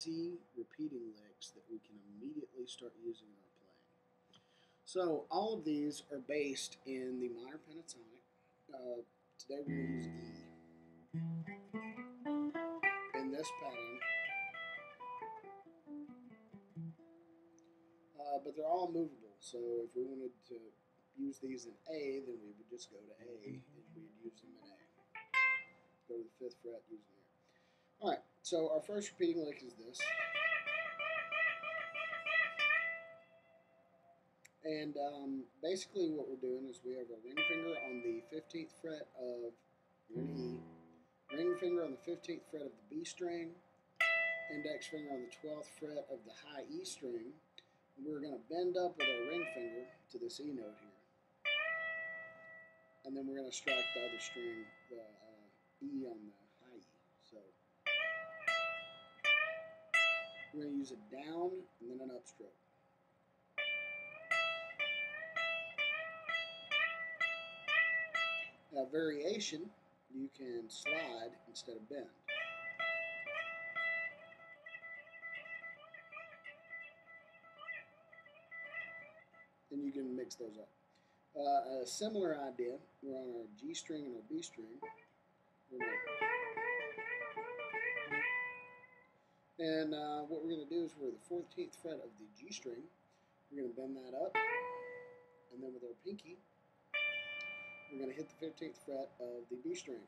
easy repeating licks that we can immediately start using in our playing. So all of these are based in the minor pentatonic. Today we're going to use E in this pattern, but they're all movable. So if we wanted to use these in A, then we would just go to A and we'd use them in A. Go to the 5th fret using A. Alright, so our first repeating lick is this. And basically what we're doing is we have a ring finger on the 15th fret of E, ring finger on the 15th fret of the B string, index finger on the 12th fret of the high E string. And we're going to bend up with our ring finger to this E note here. And then we're going to strike the other string, the E on the high E. So we're going to use a down and then an upstroke. Now, variation, you can slide instead of bend. And you can mix those up. A similar idea, we're on our G string and our B string. And what we're going to do is we're the 14th fret of the G string. We're going to bend that up. And then with our pinky, we're going to hit the 15th fret of the B string.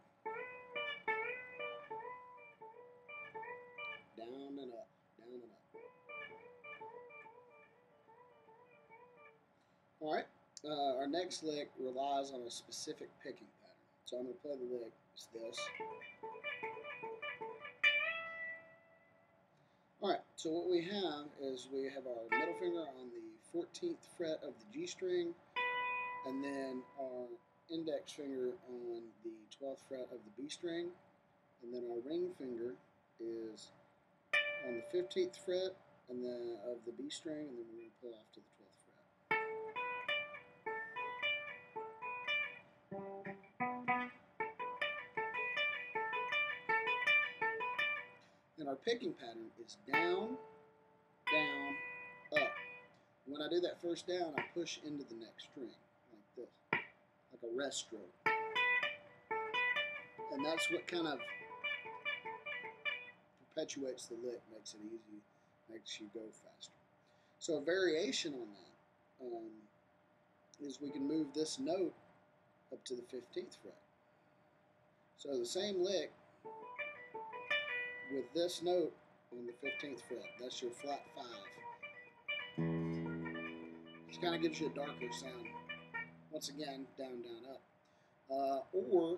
Down and up, down and up. Alright, our next lick relies on a specific picking pattern. So I'm going to play the lick, it's this. Alright, so what we have is we have our middle finger on the 14th fret of the G string, and then our index finger on the 12th fret of the B string, and then our ring finger is on the 15th fret and then of the B string, and then we're going to pull off to the 12th fret. And our picking pattern is down, down, up. When I do that first down, I push into the next string, like this, like a rest stroke. And that's what kind of perpetuates the lick, makes it easy, makes you go faster. So a variation on that is we can move this note up to the 15th fret. So the same lick with this note on the 15th fret. That's your flat 5. It kind of gives you a darker sound. Once again, down, down, up. Or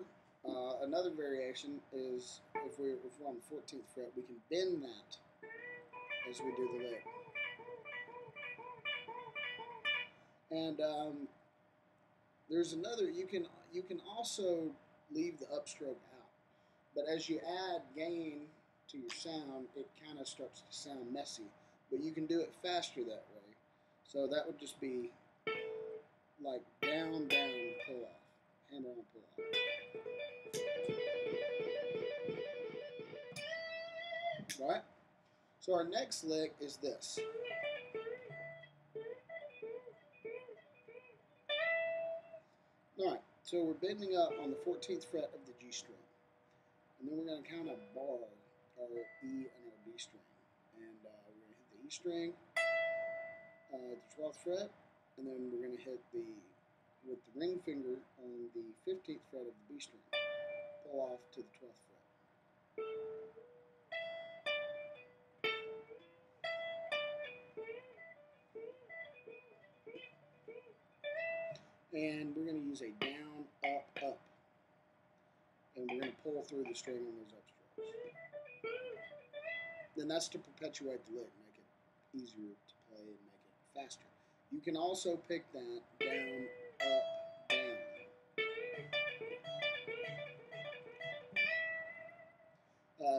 another variation is if we're on the 14th fret, we can bend that as we do the lick. And there's another. You can also leave the upstroke out, but as you add gain to your sound, it kind of starts to sound messy. But you can do it faster that way. So that would just be like down, down, pull off, hammer on, pull off. Right? So our next lick is this. Alright, so we're bending up on the 14th fret of the G string. And then we're going to kind of bar our E and our B string. And we're going to hit the E string at the 12th fret, and then we're going to hit with the ring finger on the 15th fret of the B string. Pull off to the 12th fret. And we're going to use a down, up, up. And we're going to pull through the string on those upstrokes. Then that's to perpetuate the lick, make it easier to play and make it faster. You can also pick that down, up, down.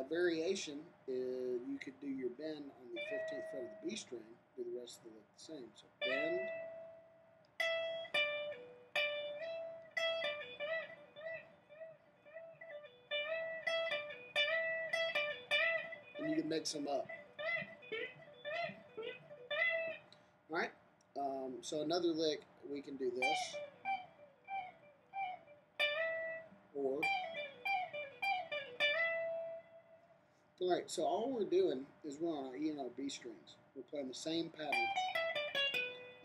Variation is you could do your bend on the 15th fret of the B string, do the rest of the lick the same. So bend, and you can mix them up. Alright, so another lick, we can do this, or, alright, so all we're doing is we're on our E and our B strings. We're playing the same pattern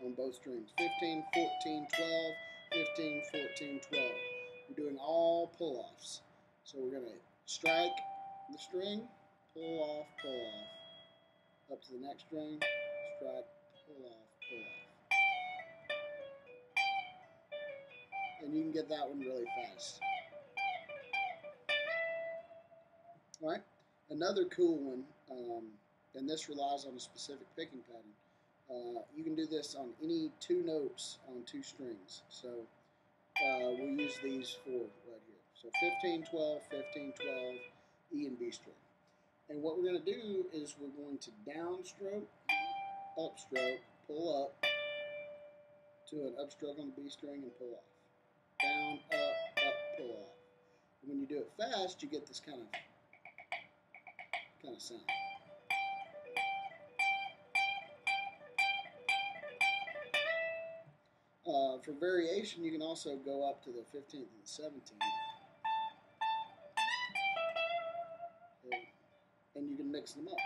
on both strings, 15, 14, 12, 15, 14, 12. We're doing all pull-offs. So we're going to strike the string, pull off, up to the next string, strike, pull off, pull off. And you can get that one really fast. Alright, another cool one, and this relies on a specific picking pattern. You can do this on any two notes on two strings. So we'll use these four right here. So 15, 12, 15, 12, E and B string. And what we're going to do is we're going to downstroke, upstroke, pull up to an upstroke on the B string and pull off. Down, up, pull off. And when you do it fast, you get this kind of sound. For variation, you can also go up to the 15th and the 17th. And you can mix them up.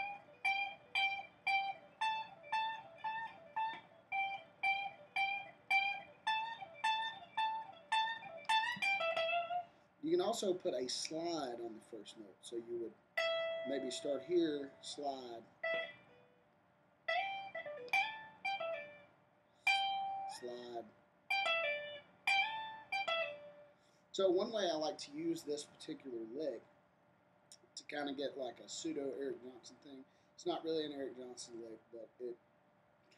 You can also put a slide on the first note. So you would maybe start here, slide, slide. So one way I like to use this particular lick to kind of get like a pseudo Eric Johnson thing. It's not really an Eric Johnson lick, but it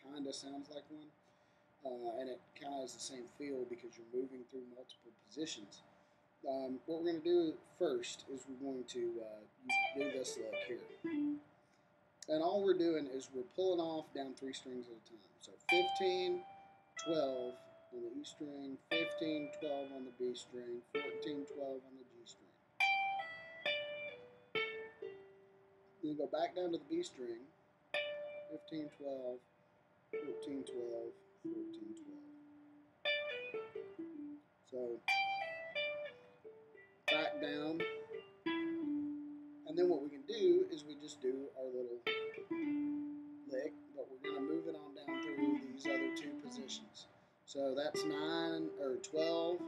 kind of sounds like one. And it kind of has the same feel because you're moving through multiple positions. What we're going to do first is we're going to do this lick here. And all we're doing is we're pulling off down 3 strings at a time. So 15, 12 on the E string, 15, 12 on the B string, 14, 12 on the G string. Then you go back down to the B string, 15, 12, 14, 12, 14, 12. So back down, and then what we can do is we just do our little lick, but we're going to move it on down through these other 2 positions. So that's 9 or 12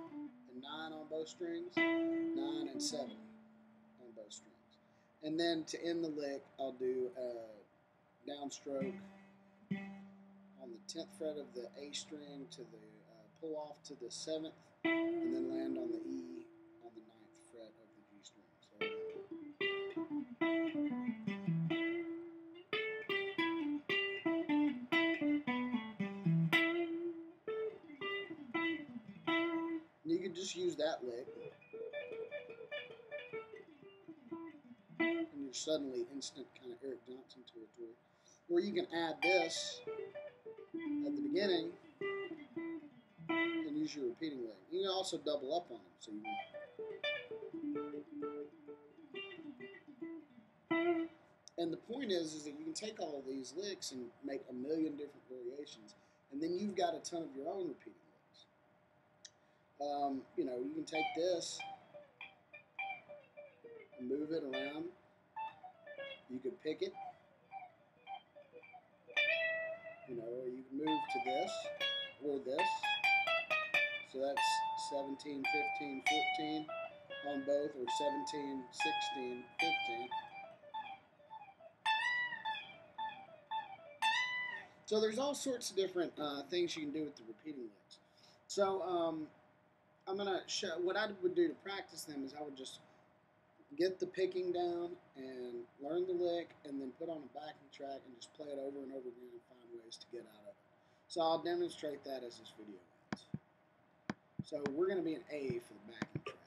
and 9 on both strings, 9 and 7 on both strings. And then to end the lick, I'll do a downstroke on the 10th fret of the A string to the pull off to the 7th, and then land on the E on the 9th fret of the G string. And you can just use that lick, and you're suddenly instant kind of Eric Johnson territory. Or you can add this at the beginning and use your repeating lick. You can also double up on them. So you can... And the point is that you can take all of these licks and make a million different variations, and then you've got a ton of your own repeating licks. You know, you can take this and move it around. You could pick it, you know, or you can move to this or this. So that's 17, 15, 14 on both, or 17, 16, 15. So there's all sorts of different things you can do with the repeating licks. So I'm going to show, what I would do to practice them is I would just get the picking down and learn the lick, and then put on a backing track and just play it over and over again and find ways to get out of it. So I'll demonstrate that as this video ends. So we're going to be an A for the backing track.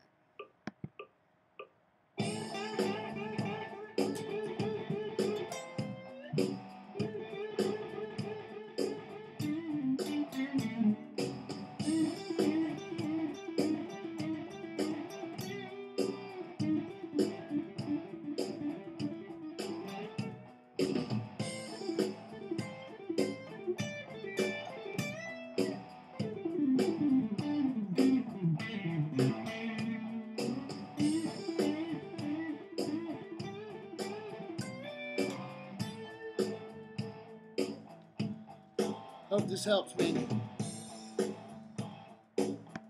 Hope this helps, man.